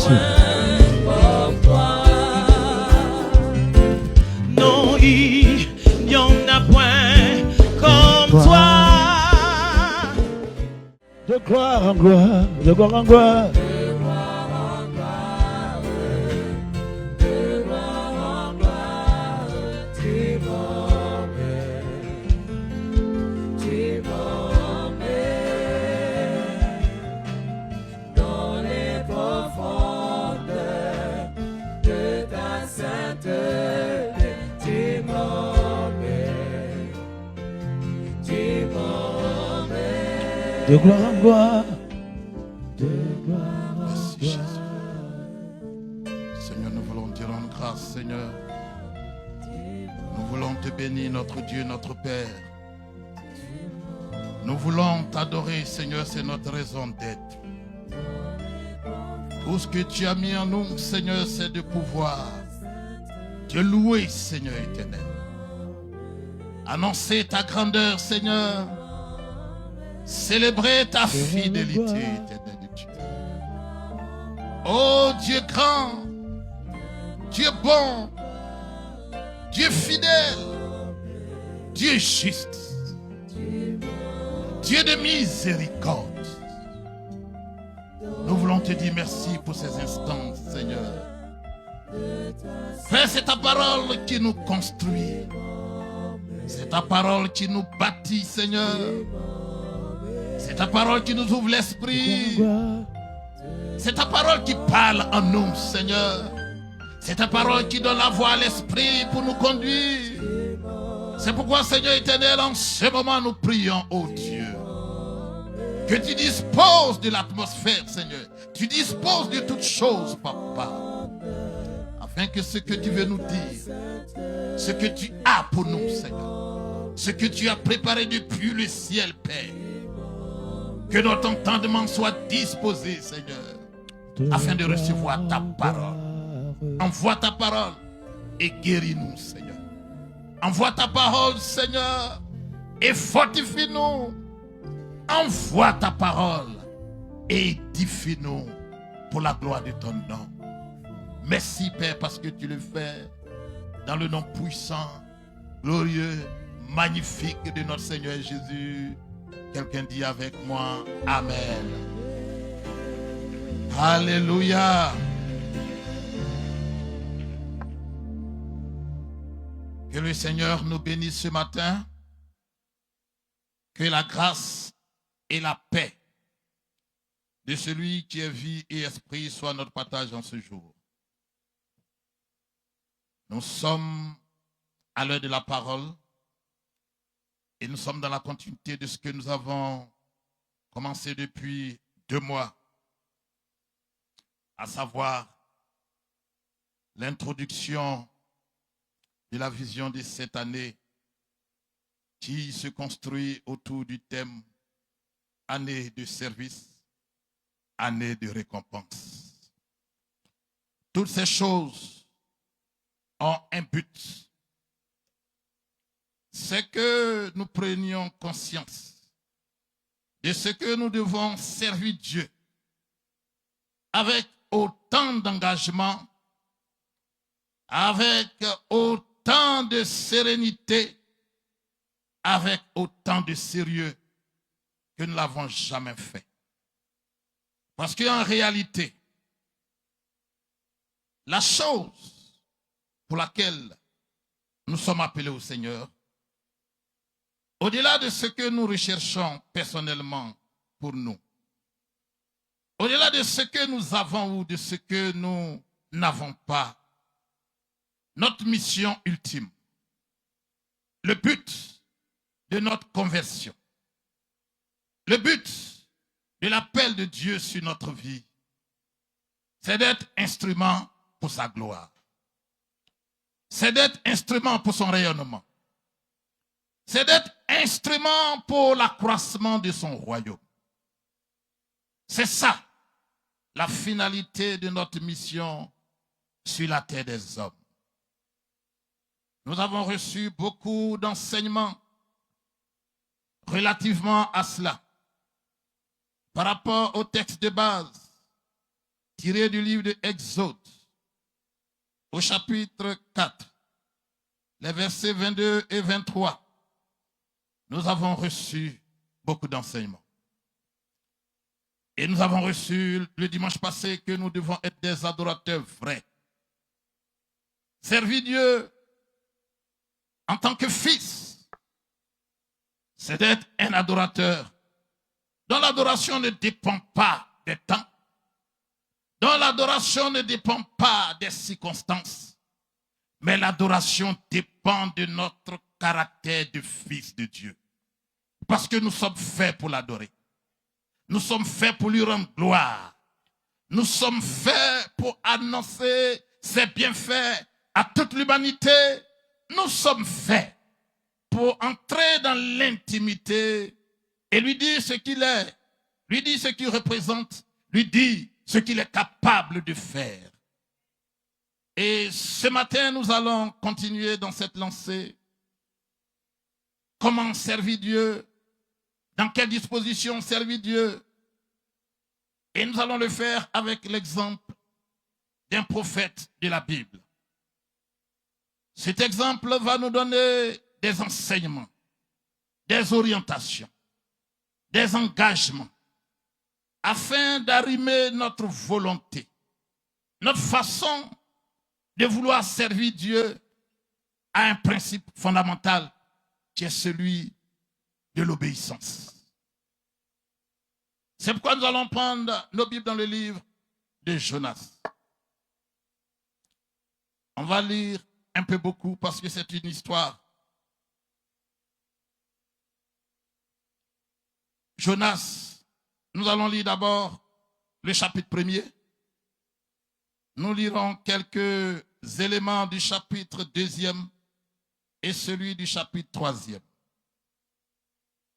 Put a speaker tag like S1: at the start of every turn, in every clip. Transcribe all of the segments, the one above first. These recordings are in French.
S1: Jésus.
S2: Non, il n'y en a point comme toi.
S1: De gloire en gloire, de gloire en gloire. De gloire en gloire, de gloire en
S3: Merci Jésus.
S1: gloire.
S3: Seigneur, nous voulons te rendre grâce, Seigneur. Nous voulons te bénir, notre Dieu, notre Père. Nous voulons t'adorer, Seigneur, c'est notre raison d'être. Tout ce que tu as mis en nous, Seigneur, c'est de pouvoir te louer, Seigneur éternel. Annoncer ta grandeur, Seigneur. Célébrer ta fidélité éternelle, Dieu. Oh Dieu grand, Dieu bon, Dieu fidèle, Dieu juste, Dieu de miséricorde. Nous voulons te dire merci pour ces instants, Seigneur. Père, c'est ta parole qui nous construit. C'est ta parole qui nous bâtit, Seigneur. C'est ta parole qui nous ouvre l'esprit. C'est ta parole qui parle en nous, Seigneur. C'est ta parole qui donne la voix à l'esprit pour nous conduire. C'est pourquoi, Seigneur éternel, en ce moment, nous prions, ô Dieu, que tu disposes de l'atmosphère, Seigneur. Tu disposes de toutes choses, Papa. Afin que ce que tu veux nous dire, ce que tu as pour nous, Seigneur, ce que tu as préparé depuis le ciel, Père, que notre entendement soit disposé, Seigneur, afin de recevoir ta parole. Envoie ta parole et guéris-nous, Seigneur. Envoie ta parole, Seigneur, et fortifie-nous. Envoie ta parole et édifie-nous pour la gloire de ton nom. Merci, Père, parce que tu le fais dans le nom puissant, glorieux, magnifique de notre Seigneur Jésus. Quelqu'un dit avec moi, Amen. Alléluia. Que le Seigneur nous bénisse ce matin. Que la grâce et la paix de celui qui est vie et esprit soit notre partage en ce jour. Nous sommes à l'heure de la parole. Et nous sommes dans la continuité de ce que nous avons commencé depuis 2 mois, à savoir l'introduction de la vision de cette année qui se construit autour du thème année de service, année de récompense. Toutes ces choses ont un but. C'est que nous prenions conscience de ce que nous devons servir Dieu avec autant d'engagement, avec autant de sérénité, avec autant de sérieux que nous ne l'avons jamais fait. Parce qu'en réalité, la chose pour laquelle nous sommes appelés au Seigneur, au-delà de ce que nous recherchons personnellement pour nous, au-delà de ce que nous avons ou de ce que nous n'avons pas, notre mission ultime, le but de notre conversion, le but de l'appel de Dieu sur notre vie, c'est d'être instrument pour sa gloire. C'est d'être instrument pour son rayonnement. C'est d'être instrument pour l'accroissement de son royaume. C'est ça, la finalité de notre mission sur la terre des hommes. Nous avons reçu beaucoup d'enseignements relativement à cela, par rapport au texte de base, tiré du livre de Exode, au chapitre 4, les versets 22 et 23, nous avons reçu beaucoup d'enseignements. Et nous avons reçu le dimanche passé que nous devons être des adorateurs vrais. Servir Dieu en tant que fils, c'est d'être un adorateur dont l'adoration ne dépend pas des temps, dont l'adoration ne dépend pas des circonstances, mais l'adoration dépend de notre caractère de fils de Dieu. Parce que nous sommes faits pour l'adorer. Nous sommes faits pour lui rendre gloire. Nous sommes faits pour annoncer ses bienfaits à toute l'humanité. Nous sommes faits pour entrer dans l'intimité et lui dire ce qu'il est, lui dire ce qu'il représente, lui dire ce qu'il est capable de faire. Et ce matin, nous allons continuer dans cette lancée. Comment servir Dieu? Dans quelle disposition servir Dieu? Et nous allons le faire avec l'exemple d'un prophète de la Bible. Cet exemple va nous donner des enseignements, des orientations, des engagements, afin d'arrimer notre volonté, notre façon de vouloir servir Dieu à un principe fondamental qui est celui de l'obéissance. C'est pourquoi nous allons prendre nos Bibles dans le livre de Jonas. On va lire un peu beaucoup parce que c'est une histoire. Jonas, nous allons lire d'abord le chapitre 1er. Nous lirons quelques éléments du chapitre 2e et celui du chapitre 3e.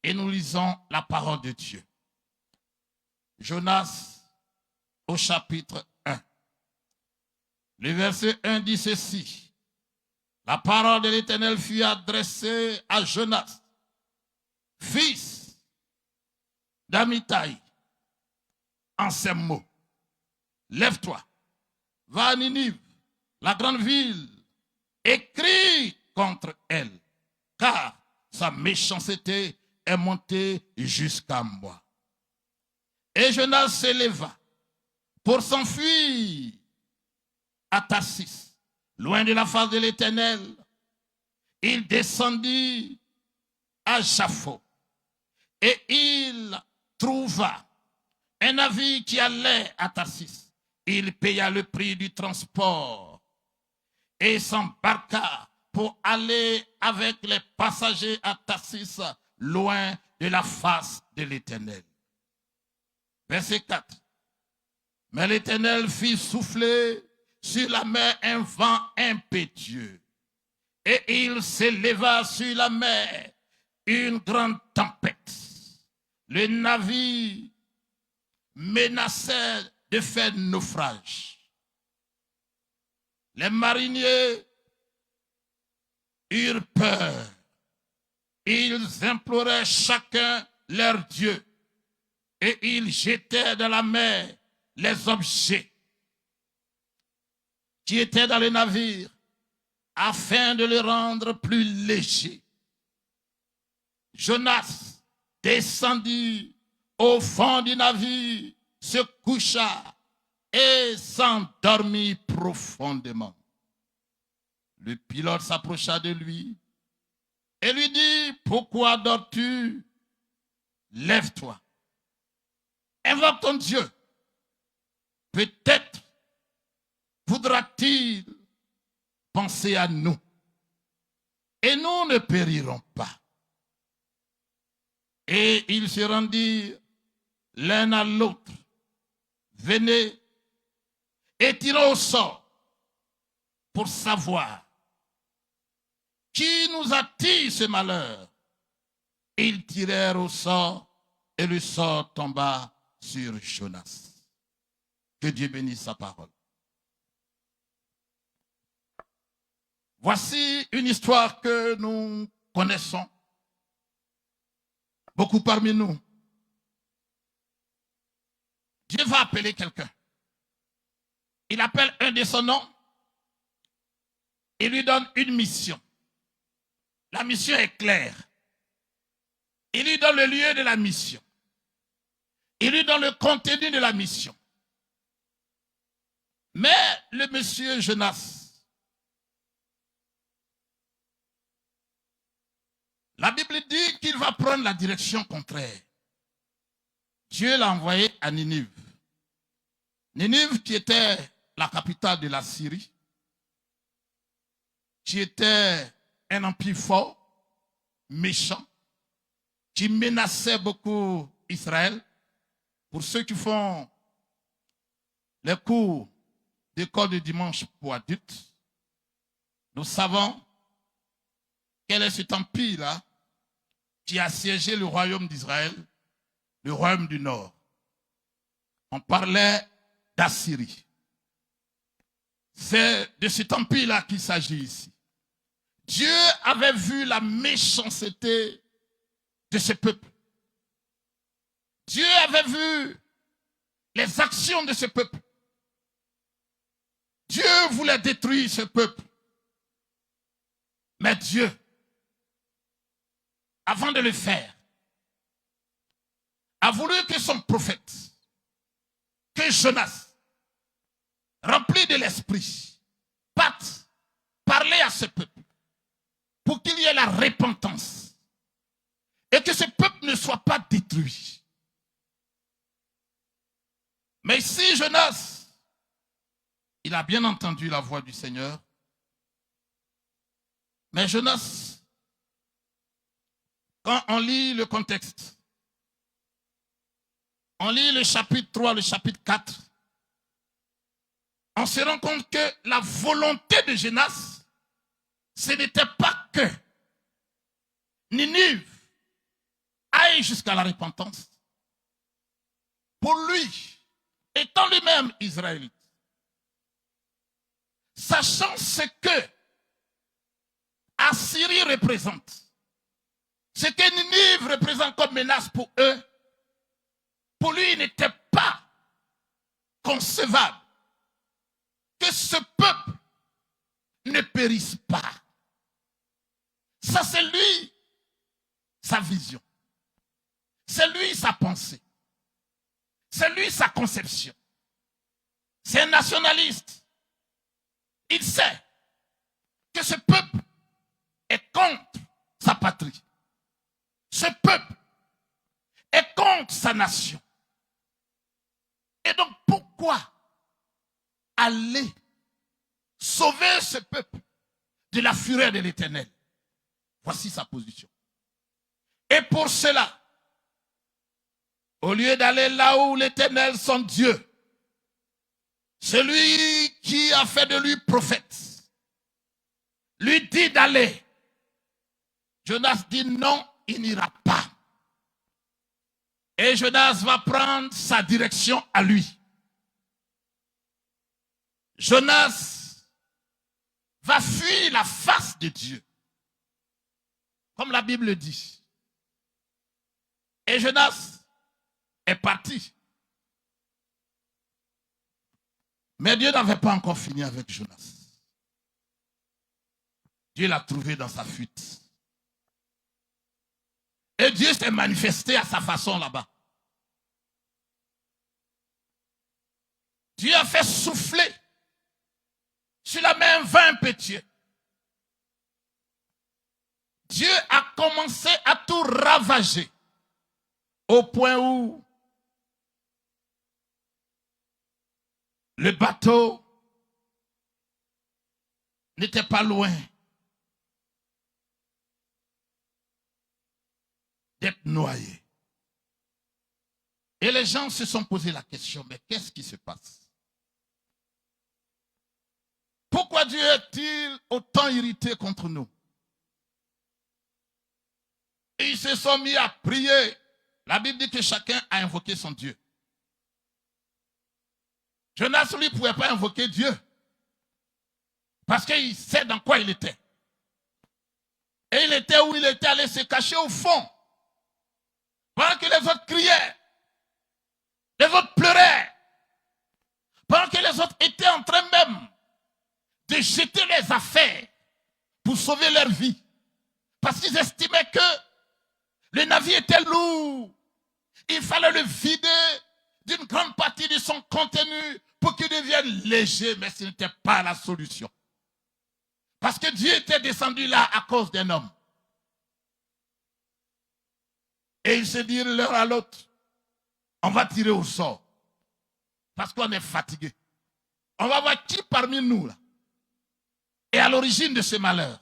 S3: Et nous lisons la parole de Dieu. Jonas au chapitre 1. Le verset 1 dit ceci. La parole de l'Éternel fut adressée à Jonas, fils d'Amitai, en ces mots. Lève-toi, va à Ninive, la grande ville, et crie contre elle, car sa méchanceté est montée jusqu'à moi. Et Jonas se leva pour s'enfuir à Tarsis, loin de la face de l'Éternel. Il descendit à Jaffo et il trouva un navire qui allait à Tarsis. Il paya le prix du transport et s'embarqua pour aller avec les passagers à Tarsis, loin de la face de l'Éternel. Verset 4. Mais l'Éternel fit souffler sur la mer un vent impétueux, et il s'éleva sur la mer une grande tempête. Le navire menaçait de faire naufrage. Les mariniers eurent peur. Ils imploraient chacun leur Dieu. Et ils jetaient dans la mer les objets qui étaient dans le navire afin de le rendre plus léger. Jonas descendit au fond du navire, se coucha et s'endormit profondément. Le pilote s'approcha de lui et lui dit, pourquoi dors-tu? Lève-toi. Invoque ton Dieu. Peut-être voudra-t-il penser à nous. Et nous ne périrons pas. Et ils se rendirent l'un à l'autre. Venez et tirons au sort pour savoir qui nous attire ce malheur. Ils tirèrent au sort et le sort tomba sur Jonas. Que Dieu bénisse sa parole. Voici une histoire que nous connaissons. Beaucoup parmi nous. Dieu va appeler quelqu'un. il appelle un de son nom, il lui donne une mission. La mission est claire. Il lui donne le lieu de la mission. Il lui donne le contenu de la mission. Mais le monsieur Jonas, la Bible dit qu'il va prendre la direction contraire. Dieu l'a envoyé à Ninive. Ninive qui était la capitale de la Syrie, qui était un empire fort, méchant, qui menaçait beaucoup Israël. Pour ceux qui font les cours d'école de dimanche pour adultes, nous savons quel est cet empire-là qui a assiégé le royaume d'Israël, le royaume du Nord. On parlait d'Assyrie. C'est de cet empire-là qu'il s'agit ici. Dieu avait vu la méchanceté de ce peuple. Dieu avait vu les actions de ce peuple. Dieu voulait détruire ce peuple. Mais Dieu, avant de le faire, a voulu que son prophète, que Jonas, rempli de l'esprit, parte parler à ce peuple pour qu'il y ait la repentance et que ce peuple ne soit pas détruit. Mais ici, Jonas, il a bien entendu la voix du Seigneur. Mais Jonas, quand on lit le contexte, on lit le chapitre 3, le chapitre 4, on se rend compte que la volonté de Jonas, ce n'était pas que Ninive aille jusqu'à la repentance. Pour lui, étant lui-même israélite, sachant ce que Assyrie représente, ce que Ninive représente comme menace pour eux, pour lui, il n'était pas concevable que ce peuple ne périsse pas. Ça, c'est lui, sa vision. C'est lui, sa pensée. C'est lui, sa conception. C'est un nationaliste. Il sait que ce peuple est contre sa patrie. Ce peuple est contre sa nation. Et donc, pourquoi aller sauver ce peuple de la fureur de l'Éternel? Voici sa position. Et pour cela, au lieu d'aller là où l'Éternel, son Dieu, celui qui a fait de lui prophète, lui dit d'aller, Jonas dit non, il n'ira pas. Et Jonas va prendre sa direction à lui. Jonas va fuir la face de Dieu, comme la Bible dit. Et Jonas est parti. Mais Dieu n'avait pas encore fini avec Jonas. Dieu l'a trouvé dans sa fuite. Et Dieu s'est manifesté à sa façon là-bas. Dieu a fait souffler sur la main vin impétueux. Dieu a commencé à tout ravager au point où le bateau n'était pas loin d'être noyé. Et les gens se sont posé la question, mais qu'est-ce qui se passe? Pourquoi Dieu est-il autant irrité contre nous? Et ils se sont mis à prier. La Bible dit que chacun a invoqué son Dieu. Jonas, lui, ne pouvait pas invoquer Dieu. Parce qu'il sait dans quoi il était. Et il était où il était allé se cacher au fond. Pendant que les autres criaient. Les autres pleuraient. Pendant que les les autres étaient en train même de jeter les affaires pour sauver leur vie. Parce qu'ils estimaient que le navire était lourd. Il fallait le vider d'une grande partie de son contenu pour qu'il devienne léger, mais ce n'était pas la solution. Parce que Dieu était descendu là à cause d'un homme. Et ils se dirent l'un à l'autre, on va tirer au sort. Parce qu'on est fatigué. On va voir qui parmi nous là est à l'origine de ce malheur.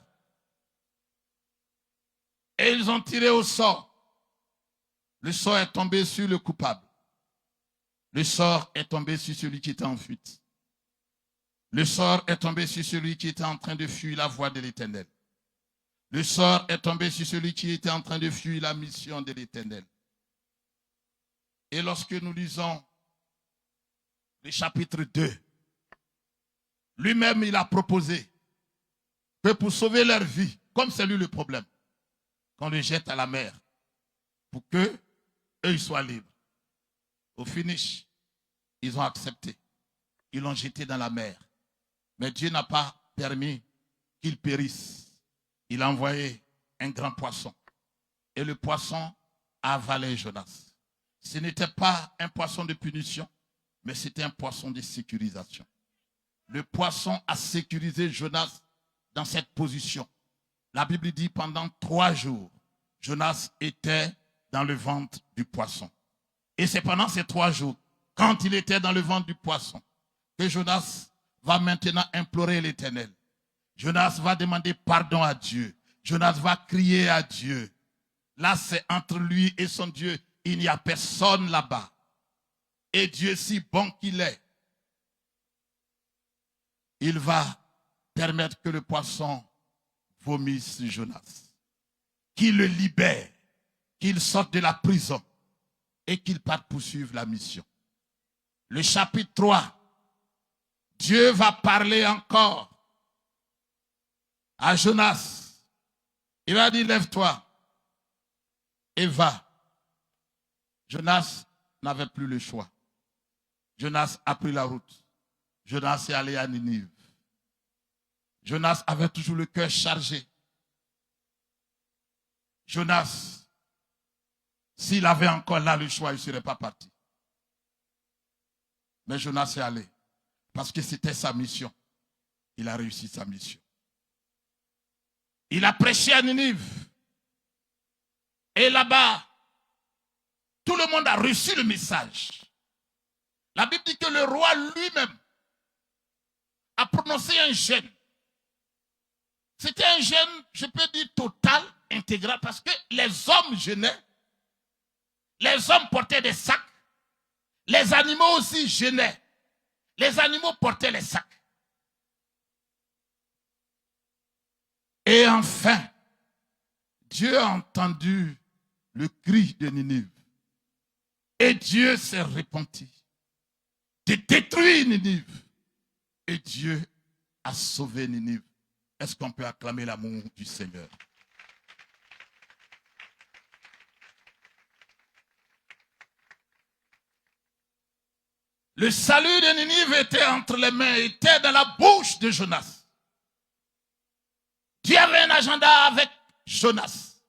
S3: Et ils ont tiré au sort. Le sort est tombé sur le coupable. Le sort est tombé sur celui qui était en fuite. Le sort est tombé sur celui qui était en train de fuir la voie de l'Éternel. Le sort est tombé sur celui qui était en train de fuir la mission de l'Éternel. Et lorsque nous lisons le chapitre 2, lui-même il a proposé que pour sauver leur vie, comme c'est lui le problème, qu'on le jette à la mer pour qu'eux ils soient libres. Au finish, ils ont accepté. Ils l'ont jeté dans la mer. Mais Dieu n'a pas permis qu'ils périssent. Il a envoyé un grand poisson. Et le poisson a avalé Jonas. Ce n'était pas un poisson de punition, mais c'était un poisson de sécurisation. Le poisson a sécurisé Jonas dans cette position. La Bible dit pendant 3 jours, Jonas était dans le ventre du poisson. Et c'est pendant ces 3 jours, quand il était dans le ventre du poisson, que Jonas va maintenant implorer l'Éternel. Jonas va demander pardon à Dieu. Jonas va crier à Dieu. Là, c'est entre lui et son Dieu. Il n'y a personne là-bas. Et Dieu, si bon qu'il est, il va permettre que le poisson vomisse Jonas. Qu'il le libère, qu'il sorte de la prison et qu'il parte poursuivre la mission. Le chapitre 3, Dieu va parler encore à Jonas. Il va dire, lève-toi et va. Jonas n'avait plus le choix. Jonas a pris la route. Jonas est allé à Ninive. Jonas avait toujours le cœur chargé. Jonas, s'il avait encore là le choix, il ne serait pas parti. Mais Jonas est allé. Parce que c'était sa mission. Il a réussi sa mission. Il a prêché à Ninive. Et là-bas, tout le monde a reçu le message. La Bible dit que le roi lui-même a prononcé un jeûne. C'était un jeûne, je peux dire, total, intégral, parce que les hommes jeûnaient. Les hommes portaient des sacs. Les animaux aussi jeûnaient. Les animaux portaient les sacs. Et enfin, Dieu a entendu le cri de Ninive. Et Dieu s'est repenti de détruire Ninive. Et Dieu a sauvé Ninive. Est-ce qu'on peut acclamer l'amour du Seigneur? Le salut de Ninive était entre les mains, était dans la bouche de Jonas. Dieu avait un agenda avec Jonas.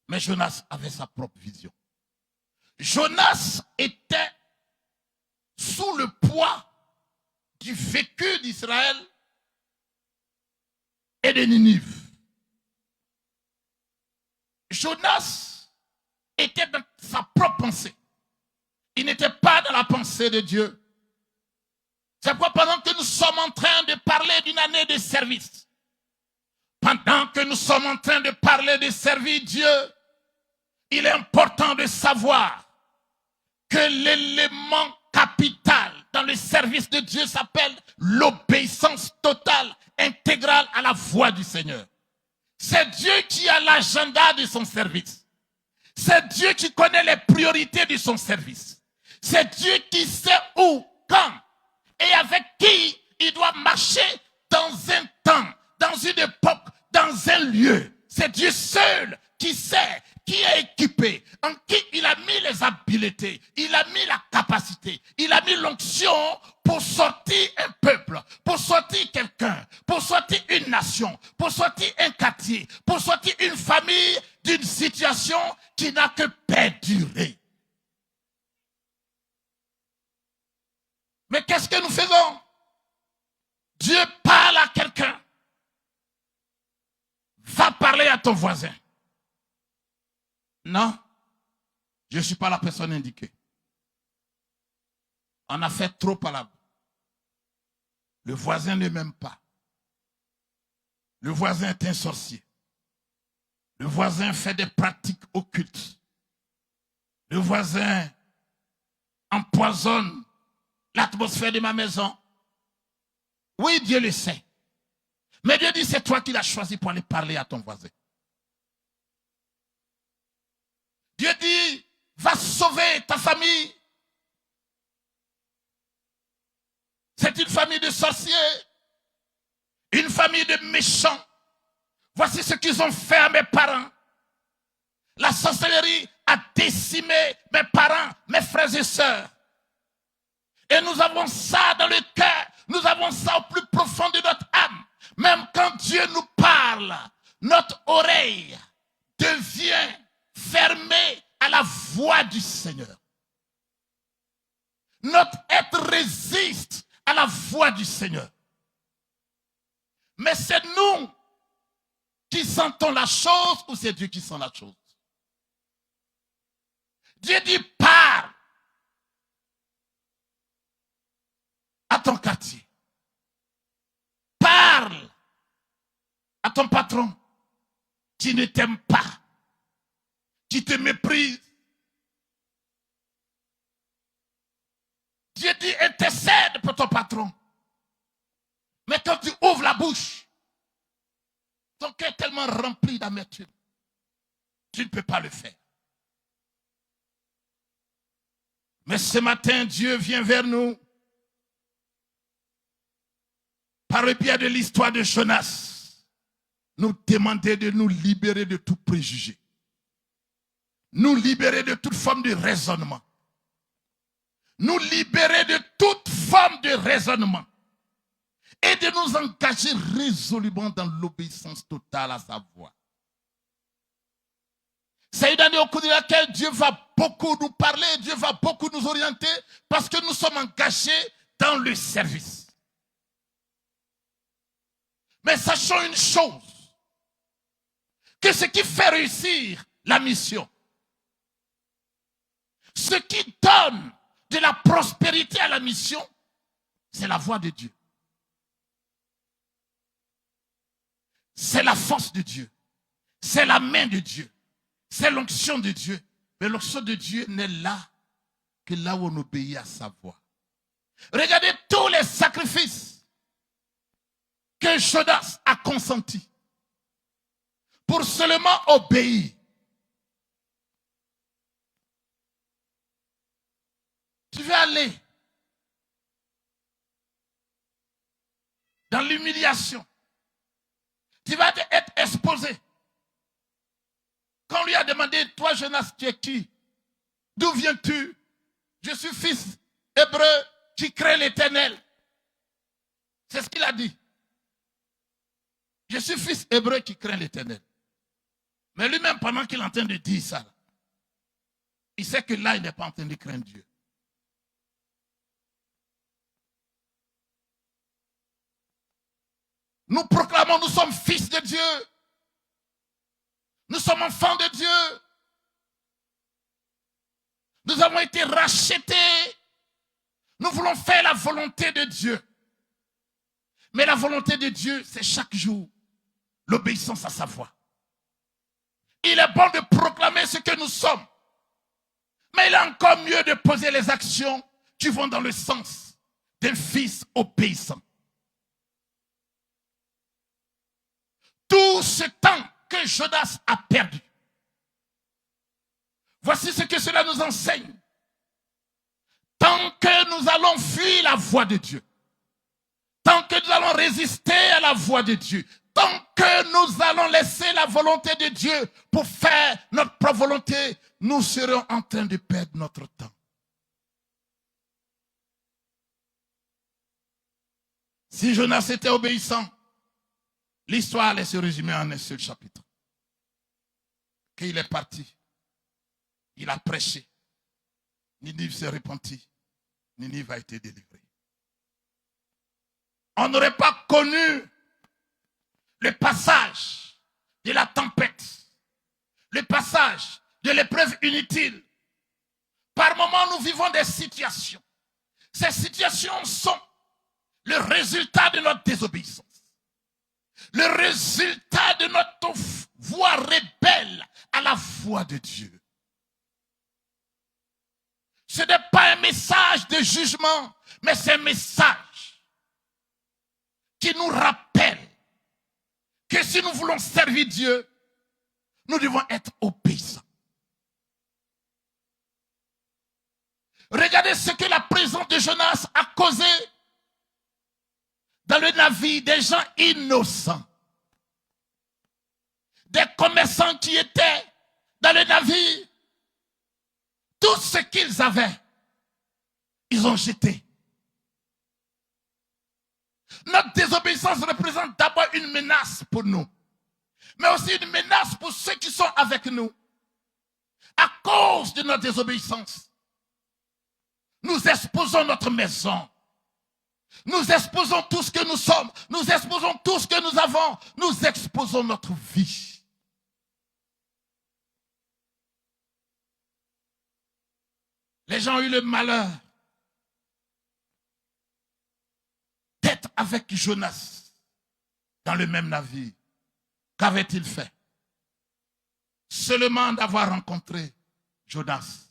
S3: Mais Jonas avait sa propre vision. Jonas était sous le poids du vécu d'Israël et de Ninive. Jonas était dans sa propre pensée. Il n'était pas dans la pensée de Dieu. C'est pourquoi pendant que nous sommes en train de parler d'une année de service, pendant que nous sommes en train de parler de servir Dieu, il est important de savoir que l'élément capital dans le service de Dieu s'appelle l'obéissance totale, intégrale à la voix du Seigneur. C'est Dieu qui a l'agenda de son service. C'est Dieu qui connaît les priorités de son service. C'est Dieu qui sait où, quand et avec qui il doit marcher dans un temps, dans une époque, dans un lieu. C'est Dieu seul qui sait, qui est équipé, en qui il a mis les habiletés, il a mis la capacité, il a mis l'onction pour sortir un peuple, pour sortir quelqu'un, pour sortir une nation, pour sortir un quartier, pour sortir une famille d'une situation qui n'a que perdurer. Mais qu'est-ce que nous faisons? Dieu parle à quelqu'un. Va parler à ton voisin. Non, je ne suis pas la personne indiquée. On a fait trop à la... Le voisin ne m'aime pas. Le voisin est un sorcier. Le voisin fait des pratiques occultes. Le voisin empoisonne l'atmosphère de ma maison. Oui, Dieu le sait. Mais Dieu dit, c'est toi qui l'as choisi pour aller parler à ton voisin. Dieu dit, va sauver ta famille. C'est une famille de sorciers, une famille de méchants. Voici ce qu'ils ont fait à mes parents. La sorcellerie a décimé mes parents, mes frères et sœurs. Et nous avons ça dans le cœur, nous avons ça au plus profond de notre âme. Même quand Dieu nous parle, notre oreille devient fermée à la voix du Seigneur. Notre être résiste à la voix du Seigneur. Mais c'est nous qui sentons la chose ou c'est Dieu qui sent la chose? Dieu dit parle à ton quartier. Parle à ton patron qui ne t'aime pas, qui te méprise. Dieu dit intercède pour ton patron. Mais quand tu ouvres la bouche, ton cœur est tellement rempli d'amertume, tu ne peux pas le faire. Mais ce matin, Dieu vient vers nous par le biais de l'histoire de Jonas, nous demander de nous libérer de tout préjugé, nous libérer de toute forme de raisonnement, nous libérer de toute forme de raisonnement et de nous engager résolument dans l'obéissance totale à sa voix. C'est une année au cours de laquelle Dieu va beaucoup nous parler, Dieu va beaucoup nous orienter parce que nous sommes engagés dans le service. Mais sachons une chose, que ce qui fait réussir la mission, ce qui donne de la prospérité à la mission, c'est la voix de Dieu. C'est la force de Dieu. C'est la main de Dieu. C'est l'onction de Dieu. Mais l'onction de Dieu n'est là que là où on obéit à sa voix. Regardez tous les sacrifices que Jonas a consentis pour seulement obéir. Tu veux aller dans l'humiliation. Tu vas être exposé. Quand on lui a demandé, toi Jonas, tu es qui? D'où viens-tu? Je suis fils hébreu qui crée l'Éternel. C'est ce qu'il a dit. Je suis fils hébreu qui craint l'Éternel. Mais lui-même, pendant qu'il est en train de dire ça, il sait que là, il n'est pas en train de craindre Dieu. Nous proclamons, nous sommes fils de Dieu. Nous sommes enfants de Dieu. Nous avons été rachetés. Nous voulons faire la volonté de Dieu. Mais la volonté de Dieu, c'est chaque jour l'obéissance à sa voix. Il est bon de proclamer ce que nous sommes. Mais il est encore mieux de poser les actions qui vont dans le sens d'un fils obéissant. Tout ce temps que Jonas a perdu. Voici ce que cela nous enseigne. Tant que nous allons fuir la voix de Dieu, tant que nous allons résister à la voix de Dieu, tant que nous allons laisser la volonté de Dieu pour faire notre propre volonté, nous serons en train de perdre notre temps. Si Jonas était obéissant, l'histoire allait se résumer en un seul chapitre. Qu'il est parti, il a prêché, Ninive s'est repentie, Ninive a été délivrée. On n'aurait pas connu le passage de la tempête, le passage de l'épreuve inutile. Par moments, nous vivons des situations. Ces situations sont le résultat de notre désobéissance. Le résultat de notre voix rebelle à la voix de Dieu. Ce n'est pas un message de jugement, mais c'est un message qui nous rappelle que si nous voulons servir Dieu, nous devons être obéissants. Regardez ce que la présence de Jonas a causé dans le navire des gens innocents. Des commerçants qui étaient dans le navire. Tout ce qu'ils avaient, ils ont jeté. Notre désobéissance représente d'abord une menace pour nous, mais aussi une menace pour ceux qui sont avec nous. À cause de notre désobéissance, nous exposons notre maison. Nous exposons tout ce que nous sommes. Nous exposons tout ce que nous avons. Nous exposons notre vie. Les gens ont eu le malheur d'être avec Jonas dans le même navire. Qu'avait-il fait? Seulement d'avoir rencontré Jonas.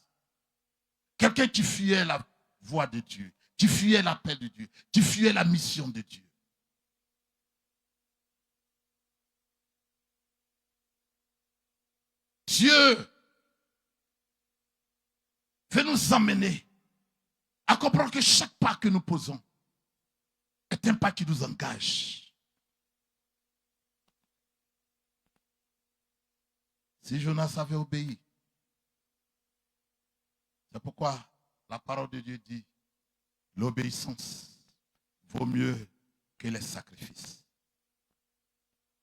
S3: Quelqu'un qui fuyait la voix de Dieu, qui fuyait l'appel de Dieu, qui fuyait la mission de Dieu. Dieu veut nous emmener à comprendre que chaque pas que nous posons est un pas qui nous engage. Si Jonas avait obéi, c'est pourquoi la parole de Dieu dit l'obéissance vaut mieux que les sacrifices.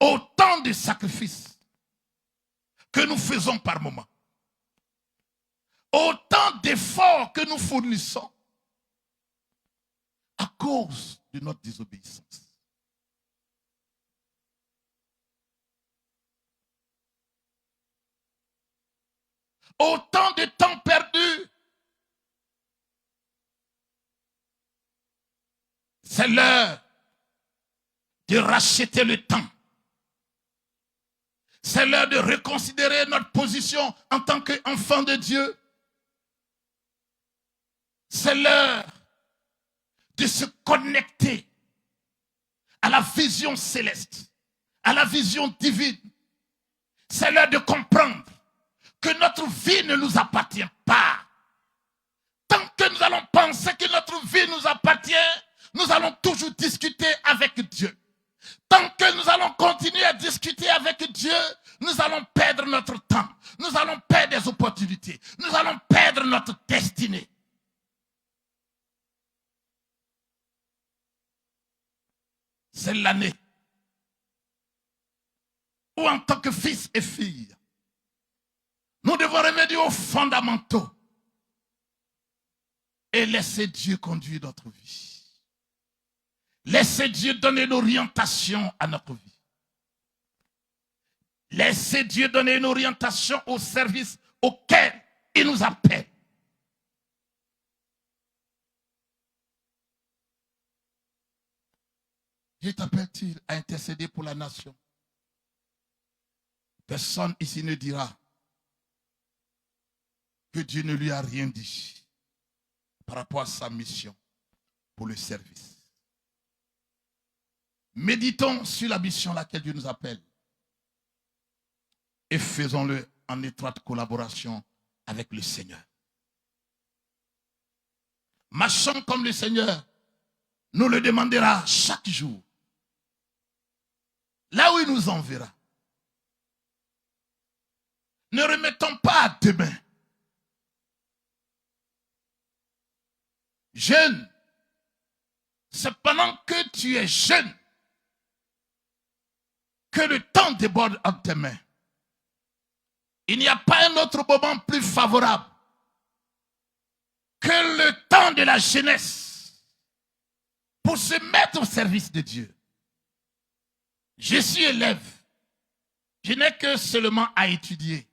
S3: Autant de sacrifices que nous faisons par moment, autant d'efforts que nous fournissons à cause de notre désobéissance. Autant de temps perdu. C'est l'heure de racheter le temps. C'est l'heure de reconsidérer notre position en tant qu'enfant de Dieu. C'est l'heure de se connecter à la vision céleste, à la vision divine. C'est l'heure de comprendre que notre vie ne nous appartient pas. Tant que nous allons penser que notre vie nous appartient, nous allons toujours discuter avec Dieu. Tant que nous allons continuer à discuter avec Dieu, nous allons perdre notre temps. Nous allons perdre des opportunités. Nous allons perdre notre destinée. C'est l'année où en tant que fils et fille, nous devons remédier aux fondamentaux et laisser Dieu conduire notre vie. Laissez Dieu donner une orientation à notre vie. Laissez Dieu donner une orientation au service auquel il nous appelle. Dieu t'appelle-t-il à intercéder pour la nation? Personne ici ne dira que Dieu ne lui a rien dit par rapport à sa mission pour le service. Méditons sur la mission à laquelle Dieu nous appelle et faisons-le en étroite collaboration avec le Seigneur. Marchons comme le Seigneur nous le demandera chaque jour. là où il nous enverra. Ne remettons pas à demain. Jeune, c'est pendant que tu es jeune que le temps déborde entre tes mains. Il n'y a pas un autre moment plus favorable que le temps de la jeunesse pour se mettre au service de Dieu. Je suis élève. Je n'ai que seulement à étudier.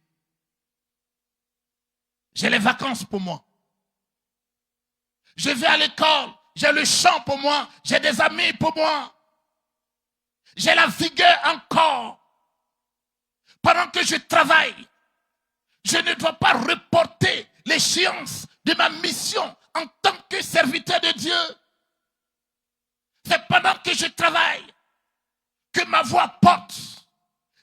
S3: J'ai les vacances pour moi. Je vais à l'école. J'ai le chant pour moi. J'ai des amis pour moi. J'ai la vigueur encore. Pendant que je travaille, je ne dois pas reporter l'échéance de ma mission en tant que serviteur de Dieu. C'est pendant que je travaille que ma voix porte.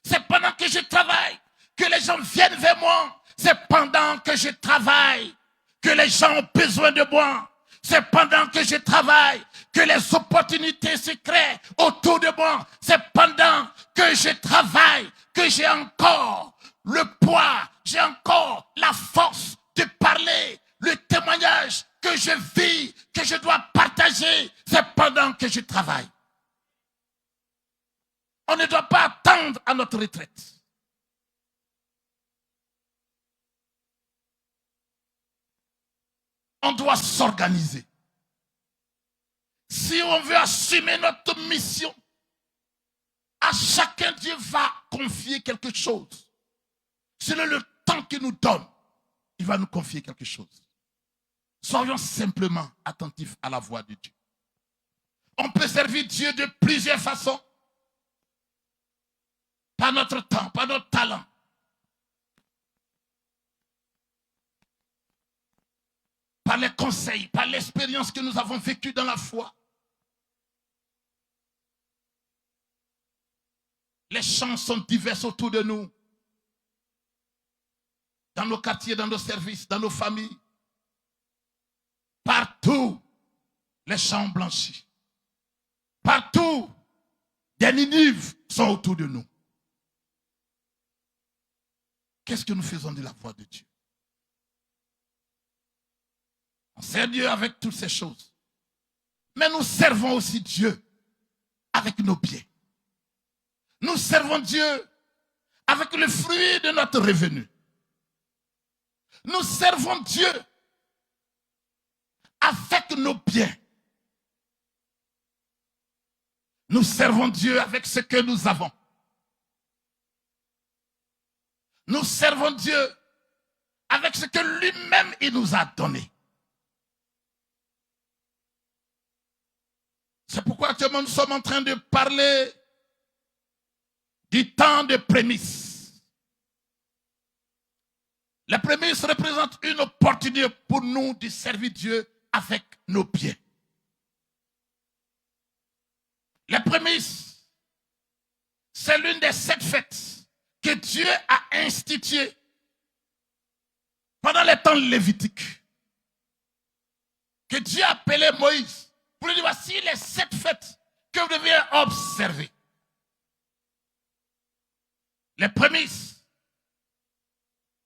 S3: C'est pendant que je travaille que les gens viennent vers moi. C'est pendant que je travaille que les gens ont besoin de moi. C'est pendant que je travaille que les opportunités se créent autour de moi. C'est pendant que je travaille que j'ai encore le poids, j'ai encore la force de parler, le témoignage que je vis, que je dois partager. C'est pendant que je travaille. On ne doit pas attendre à notre retraite. On doit s'organiser. Si on veut assumer notre mission, à chacun Dieu va confier quelque chose. Selon le temps qu'il nous donne, il va nous confier quelque chose. Soyons simplement attentifs à la voix de Dieu. On peut servir Dieu de plusieurs façons. Par notre temps, par notre talent. Par les conseils, par l'expérience que nous avons vécue dans la foi. Les champs sont divers autour de nous. Dans nos quartiers, dans nos services, dans nos familles. Partout, les champs blanchis. Partout, des Ninives sont autour de nous. Qu'est-ce que nous faisons de la voix de Dieu? On sert Dieu avec toutes ces choses. Mais nous servons aussi Dieu avec nos biens. Nous servons Dieu avec le fruit de notre revenu. Nous servons Dieu avec nos biens. Nous servons Dieu avec ce que nous avons. Nous servons Dieu avec ce que lui-même il nous a donné. C'est pourquoi actuellement nous sommes en train de parler du temps de prémices. Les prémices représentent une opportunité pour nous de servir Dieu avec nos biens. Les prémices, c'est l'une des 7 fêtes que Dieu a instituées pendant les temps lévitiques. Que Dieu a appelé Moïse pour lui dire, voici les 7 fêtes que vous devez observer. Les prémices,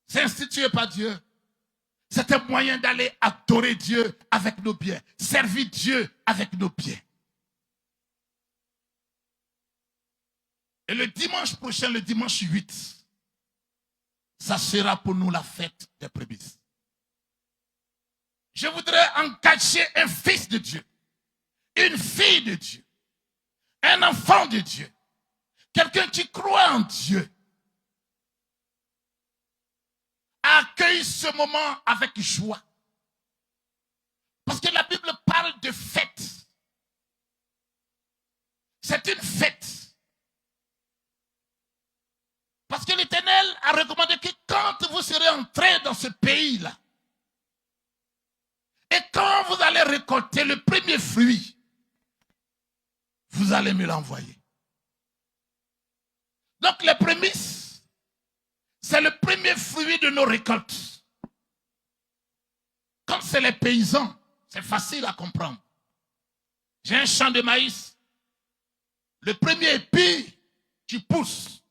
S3: c'est institué par Dieu. C'est un moyen d'aller adorer Dieu avec nos biens, servir Dieu avec nos biens. Et le dimanche prochain, le dimanche 8, ça sera pour nous la fête des prémices. Je voudrais engager un fils de Dieu, une fille de Dieu, un enfant de Dieu, quelqu'un qui croit en Dieu, à accueillir ce moment avec joie. Parce que la Bible parle de fête. C'est une fête. Parce que l'Éternel a recommandé que quand vous serez entrés dans ce pays-là, et quand vous allez récolter le premier fruit, vous allez me l'envoyer. Donc les prémices, c'est le premier fruit de nos récoltes. Comme c'est les paysans, c'est facile à comprendre. J'ai un champ de maïs. Le premier épi tu pousses,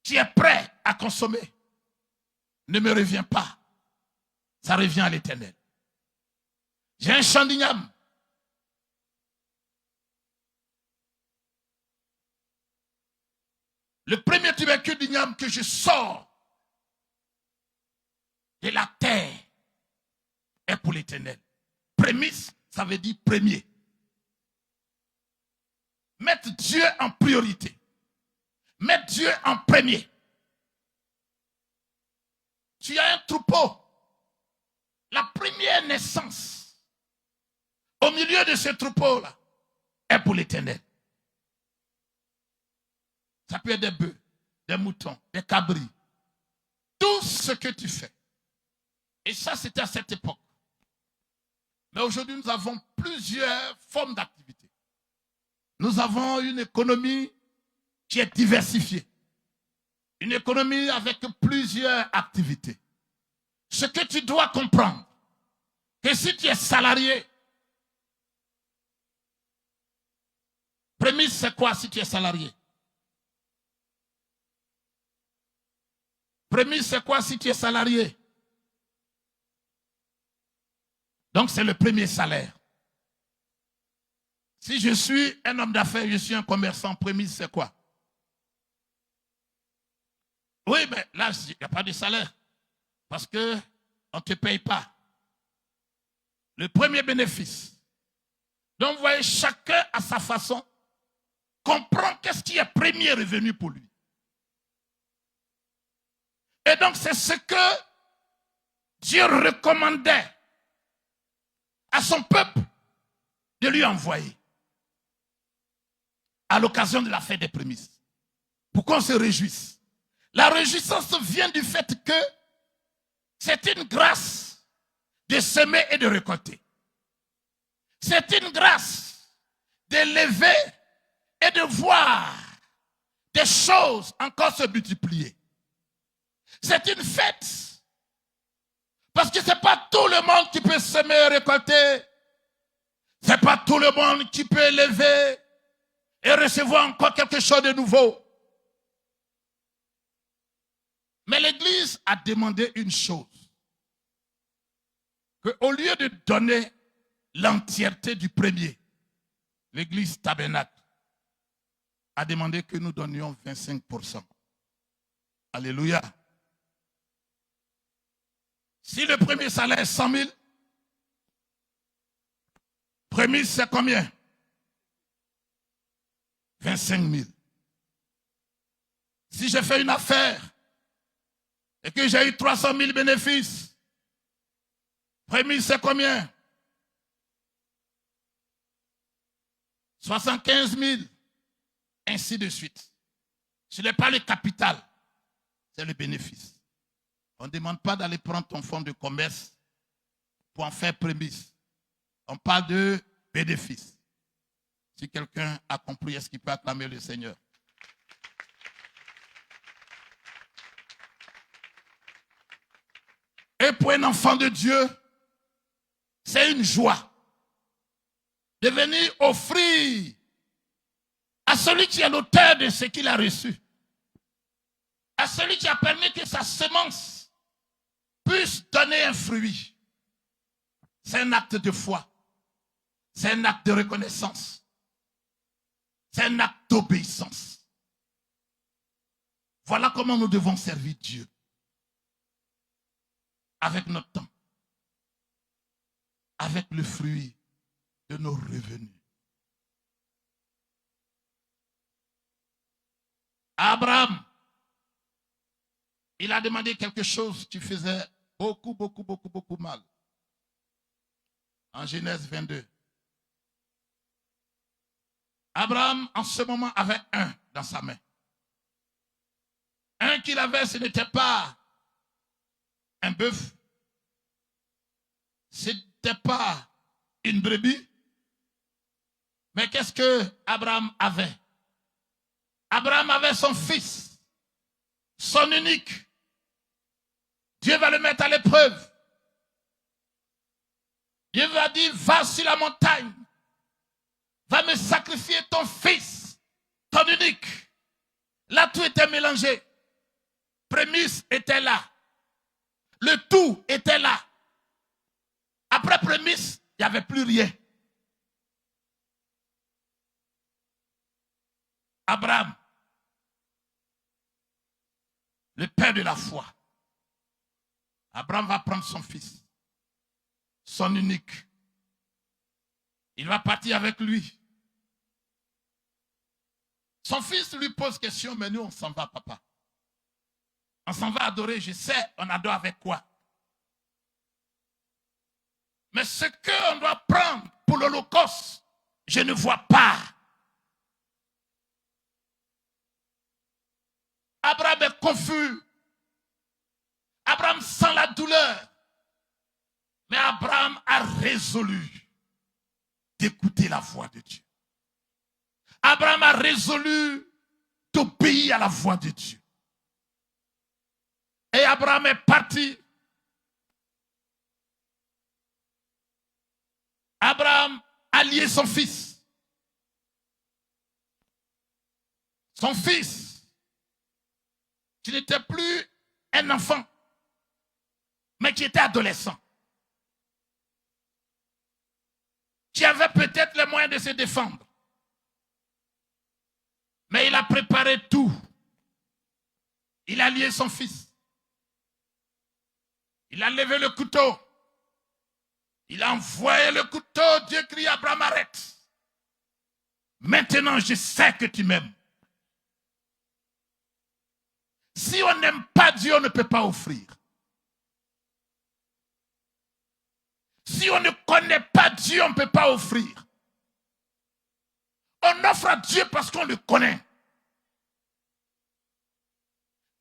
S3: tu es prêt à consommer, ne me revient pas. Ça revient à l'Éternel. J'ai un champ d'igname. Le premier tubercule d'igname que je sors de la terre est pour l'Éternel. Prémisse, ça veut dire premier. Mettre Dieu en priorité. Mettre Dieu en premier. Tu as un troupeau. La première naissance au milieu de ce troupeau-là est pour l'Éternel. Ça peut être des bœufs, des moutons, des cabris. Tout ce que tu fais. Et ça, c'était à cette époque. Mais aujourd'hui, nous avons plusieurs formes d'activité. Nous avons une économie qui est diversifiée. Une économie avec plusieurs activités. Ce que tu dois comprendre, que si tu es salarié, prémisse, c'est quoi si tu es salarié? Prémisse, c'est quoi si tu es salarié? Donc, c'est le premier salaire. Si je suis un homme d'affaires, je suis un commerçant, prémisse, c'est quoi? Oui, mais là, il n'y a pas de salaire. Parce qu'on ne te paye pas. Le premier bénéfice. Donc, vous voyez, chacun à sa façon comprend qu'est-ce qui est premier revenu pour lui. Et donc, c'est ce que Dieu recommandait à son peuple de lui envoyer à l'occasion de la fête des prémices. Pour qu'on se réjouisse. La réjouissance vient du fait que c'est une grâce de semer et de récolter. C'est une grâce d'élever et de voir des choses encore se multiplier. C'est une fête. Parce que ce n'est pas tout le monde qui peut semer et récolter. Ce n'est pas tout le monde qui peut élever et recevoir encore quelque chose de nouveau. Mais l'Église a demandé une chose. Qu'au lieu de donner l'entièreté du premier, l'Église Tabernacle a demandé que nous donnions 25%. Alléluia. Si le premier salaire est 100 000, prémisse c'est combien? 25 000. Si je fais une affaire et que j'ai eu 300 000 bénéfices, prémisse c'est combien? 75 000. Ainsi de suite. Ce n'est pas le capital, c'est le bénéfice. On ne demande pas d'aller prendre ton fonds de commerce pour en faire prémisse. On parle de bénéfice. Si quelqu'un a compris, est-ce qu'il peut acclamer le Seigneur? Et pour un enfant de Dieu, c'est une joie de venir offrir à celui qui est l'auteur de ce qu'il a reçu, à celui qui a permis que sa semence puisse donner un fruit. C'est un acte de foi, c'est un acte de reconnaissance, c'est un acte d'obéissance. Voilà comment nous devons servir Dieu. Avec notre temps, avec le fruit de nos revenus. Abraham, il a demandé quelque chose qui faisait beaucoup mal. En Genèse 22. Abraham, en ce moment, avait un dans sa main. Un qu'il avait, ce n'était pas un bœuf, ce n'était pas une brebis, mais qu'est-ce que Abraham avait? Abraham avait son fils, son unique. Dieu va le mettre à l'épreuve. Dieu va dire, va sur la montagne, va me sacrifier ton fils, ton unique. Là, tout était mélangé. Prémisse était là. Le tout était là. Après prémisse, il n'y avait plus rien. Abraham, le père de la foi. Abraham va prendre son fils, son unique. Il va partir avec lui. Son fils lui pose question, mais nous on s'en va, papa. On s'en va adorer, je sais, on adore avec quoi. Mais ce qu'on doit prendre pour l'Holocauste, je ne vois pas. Abraham est confus. Abraham sent la douleur. Mais Abraham a résolu d'écouter la voix de Dieu. Abraham a résolu d'obéir à la voix de Dieu. Et Abraham est parti. Abraham a lié son fils. Son fils, qui n'était plus un enfant, mais qui était adolescent. Qui avait peut-être les moyens de se défendre. Mais il a préparé tout. Il a lié son fils. Il a levé le couteau. Il a envoyé le couteau. Dieu crie, Abraham, arrête. Maintenant, je sais que tu m'aimes. Si on n'aime pas Dieu, on ne peut pas offrir. Si on ne connaît pas Dieu, on ne peut pas offrir. On offre à Dieu parce qu'on le connaît.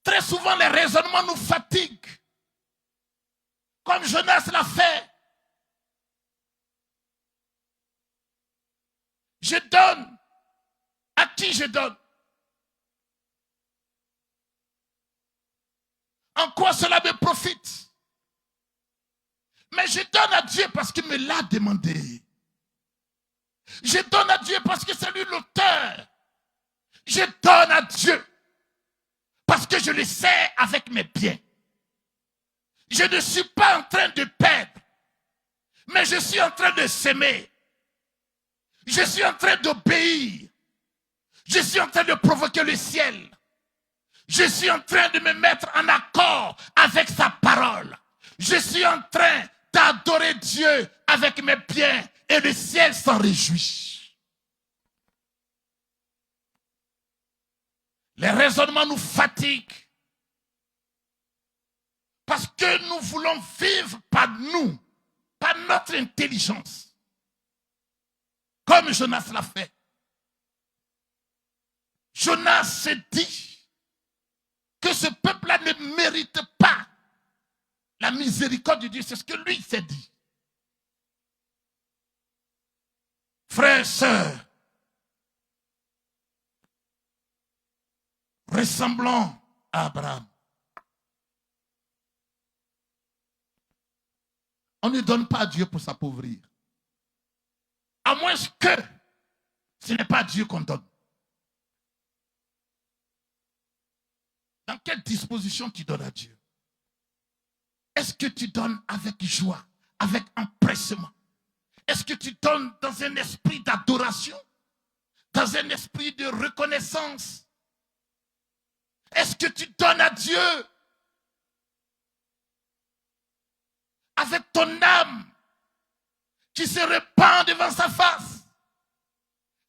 S3: Très souvent, les raisonnements nous fatiguent. Comme Jonas l'a fait. Je donne. À qui je donne? En quoi cela me profite? Mais je donne à Dieu parce qu'il me l'a demandé. Je donne à Dieu parce que c'est lui l'auteur. Je donne à Dieu parce que je le sais avec mes biens. Je ne suis pas en train de perdre, mais je suis en train de s'aimer. Je suis en train d'obéir. Je suis en train de provoquer le ciel. Je suis en train de me mettre en accord avec sa parole. Je suis en train d'adorer Dieu avec mes biens et le ciel s'en réjouit. Les raisonnements nous fatiguent parce que nous voulons vivre par nous, par notre intelligence, comme Jonas l'a fait. Jonas s'est dit que ce peuple-là ne mérite pas la miséricorde de Dieu. C'est ce que lui s'est dit. Frères et sœurs, ressemblons à Abraham. On ne donne pas à Dieu pour s'appauvrir. À moins que ce n'est pas à Dieu qu'on donne. Dans quelle disposition tu donnes à Dieu? Est-ce que tu donnes avec joie, avec empressement? Est-ce que tu donnes dans un esprit d'adoration? Dans un esprit de reconnaissance? Est-ce que tu donnes à Dieu avec ton âme qui se répand devant sa face?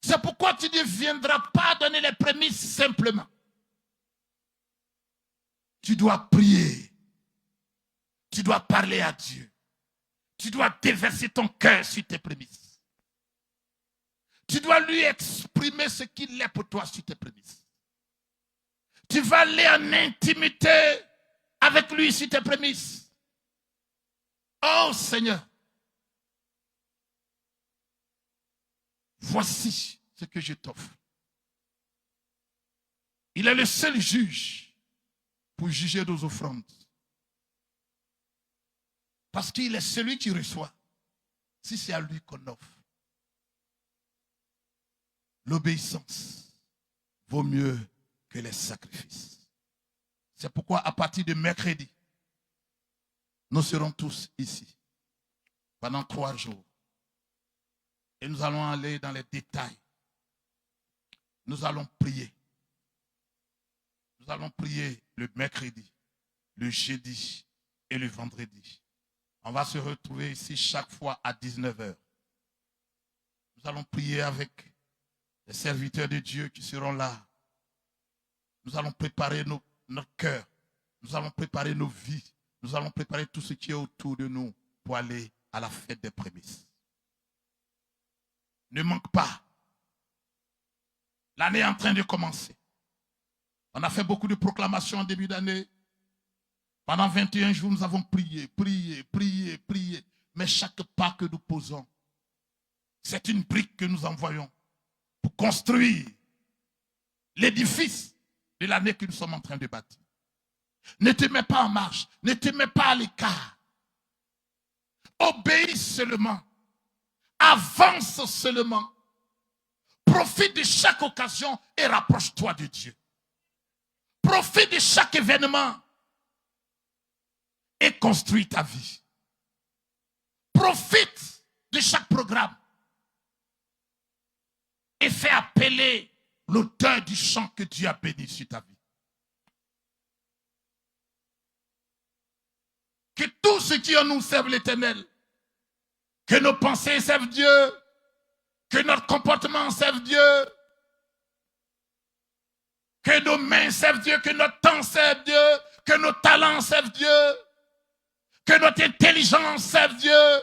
S3: C'est pourquoi tu ne viendras pas donner les prémices simplement. Tu dois prier. Tu dois parler à Dieu. Tu dois déverser ton cœur sur tes prémices. Tu dois lui exprimer ce qu'il est pour toi sur tes prémices. Tu vas aller en intimité avec lui sur tes prémices. Oh Seigneur, voici ce que je t'offre. Il est le seul juge pour juger nos offrandes. Parce qu'il est celui qui reçoit, si c'est à lui qu'on offre. L'obéissance, vaut mieux que les sacrifices. C'est pourquoi à partir de mercredi, nous serons tous ici pendant 3 jours. Et nous allons aller dans les détails. Nous allons prier. Nous allons prier le mercredi, le jeudi et le vendredi. On va se retrouver ici chaque fois à 19h. Nous allons prier avec les serviteurs de Dieu qui seront là. Nous allons préparer notre cœur. Nous allons préparer nos vies. Nous allons préparer tout ce qui est autour de nous pour aller à la fête des prémices. Ne manque pas. L'année est en train de commencer. On a fait beaucoup de proclamations en début d'année. Pendant 21 jours, nous avons prié, prié, prié, prié. Mais chaque pas que nous posons, c'est une brique que nous envoyons pour construire l'édifice de l'année que nous sommes en train de bâtir. Ne te mets pas en marche, ne te mets pas à l'écart. Obéis seulement. Avance seulement. Profite de chaque occasion et rapproche-toi de Dieu. Profite de chaque événement et construis ta vie. Profite de chaque programme et fais appeler l'auteur du chant que Dieu a béni sur ta vie. Que tout ce qui en nous serve l'Éternel, que nos pensées servent Dieu, que notre comportement serve Dieu, que nos mains servent Dieu, que notre temps serve Dieu, que nos talents servent Dieu, que notre intelligence serve Dieu,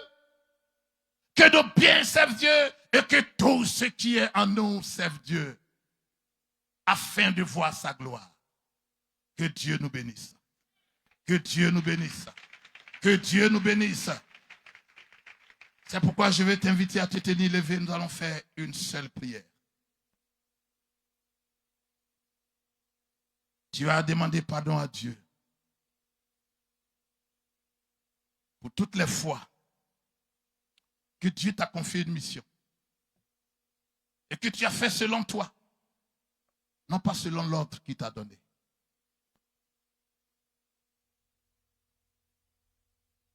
S3: que nos biens servent Dieu et que tout ce qui est en nous serve Dieu afin de voir sa gloire. Que Dieu nous bénisse. Que Dieu nous bénisse. Que Dieu nous bénisse. C'est pourquoi je vais t'inviter à te tenir levé. Nous allons faire une seule prière. Tu as demandé pardon à Dieu pour toutes les fois que Dieu t'a confié une mission et que tu as fait selon toi, non pas selon l'ordre qu'il t'a donné.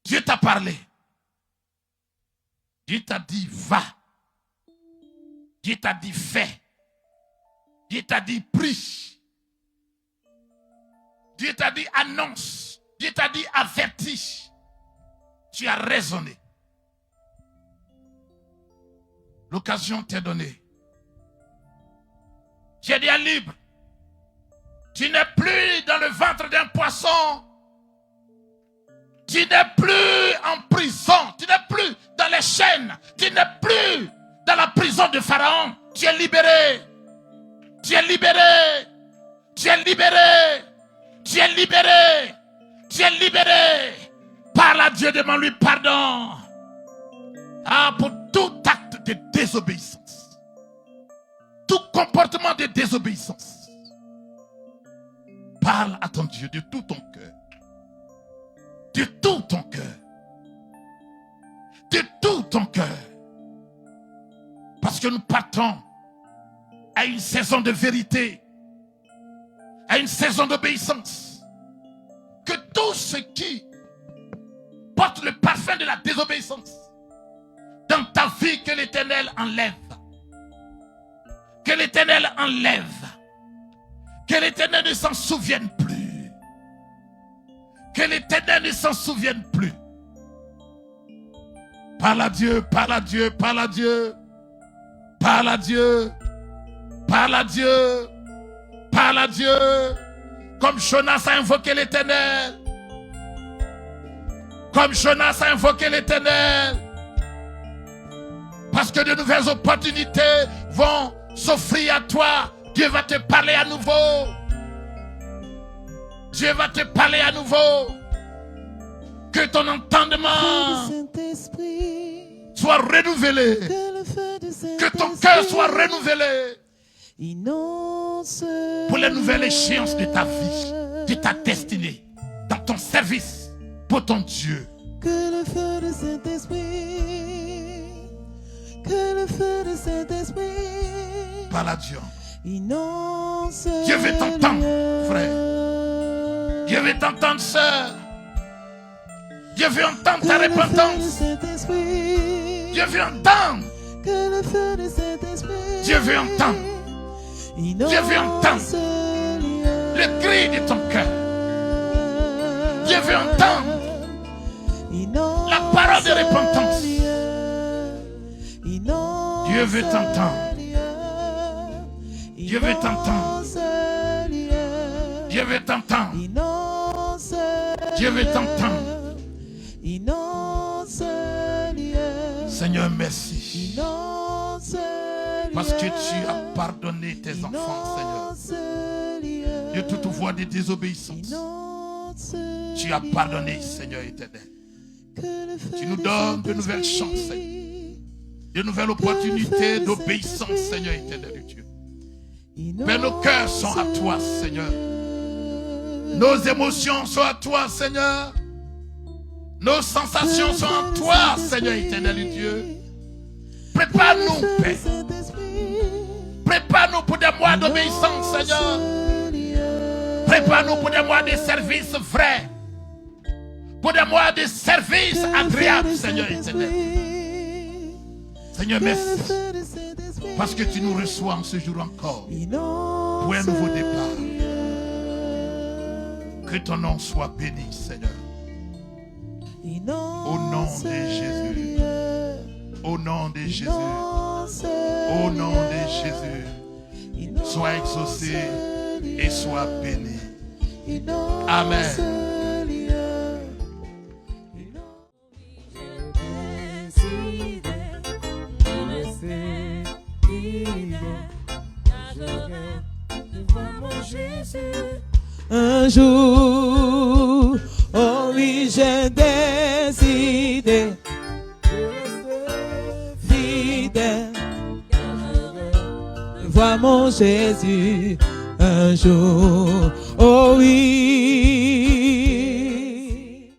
S3: Dieu t'a parlé. Dieu t'a dit va. Dieu t'a dit fais. Dieu t'a dit prie. Dieu t'a dit annonce. Dieu t'a dit avertis. Tu as raisonné. L'occasion t'est donnée. Tu es déjà libre. Tu n'es plus dans le ventre d'un poisson. Tu n'es plus en prison. Tu n'es plus dans les chaînes. Tu n'es plus dans la prison de Pharaon. Tu es libéré. Tu es libéré. Tu es libéré. Tu es libéré. Tu es libéré. Parle à Dieu, demande-lui pardon. Pour tout acte de désobéissance. Tout comportement de désobéissance. Parle à ton Dieu de tout ton cœur. De tout ton cœur. De tout ton cœur. Parce que nous partons à une saison de vérité. À une saison d'obéissance. Que tout ce qui porte le parfum de la désobéissance dans ta vie, que l'Éternel enlève. Que l'Éternel enlève. Que l'Éternel ne s'en souvienne plus. Que l'Éternel ne s'en souvienne plus. Parle à Dieu, parle à Dieu, parle à Dieu. Parle à Dieu. Parle à Dieu. Parle à Dieu. Comme Jonas a invoqué l'Éternel. Comme Jonas a invoqué l'Éternel. Parce que de nouvelles opportunités vont s'offrir à toi. Dieu va te parler à nouveau. Dieu va te parler à nouveau. Que ton entendement soit renouvelé. Que ton cœur soit renouvelé. Pour les nouvelles échéances de ta vie, de ta destinée, dans ton service, pour ton Dieu.
S4: Que le feu de Saint-Esprit, que le feu de Saint-Esprit,
S3: Parle à Dieu. Dieu veut t'entendre, frère. Dieu veut t'entendre, sœur. Dieu veut entendre ta repentance. Dieu veut entendre. Dieu veut entendre. Dieu veut entendre le cri de ton cœur. Dieu veut entendre la parole de repentance. Dieu veut t'entendre. Dieu veut t'entendre. Dieu veut t'entendre. Dieu veut t'entendre. Seigneur, merci. Parce que tu as pardonné tes enfants, Seigneur. De toute voie de désobéissance. Tu as pardonné, Seigneur éternel. Tu nous donnes de nouvelles chances, Seigneur. De nouvelles opportunités d'obéissance, Seigneur éternel Dieu. Père, nos cœurs sont à toi, Seigneur. Nos émotions sont à toi, Seigneur. Nos sensations sont en toi, Seigneur éternel Dieu. Prépare-nous, Père. Prépare-nous pour des mois d'obéissance, Seigneur. Prépare-nous pour des mois de service vrai. Pour des mois de service agréable, Seigneur éternel. Seigneur, merci. Parce que tu nous reçois en ce jour encore pour un nouveau départ. Que ton nom soit béni, Seigneur. Au nom de Jésus. Au nom de Jésus. Au nom de Jésus. Sois exaucé et sois béni. Amen.
S4: Un jour, oh oui, j'ai décidé de rester fidèle, de voir mon Jésus un jour, oh oui.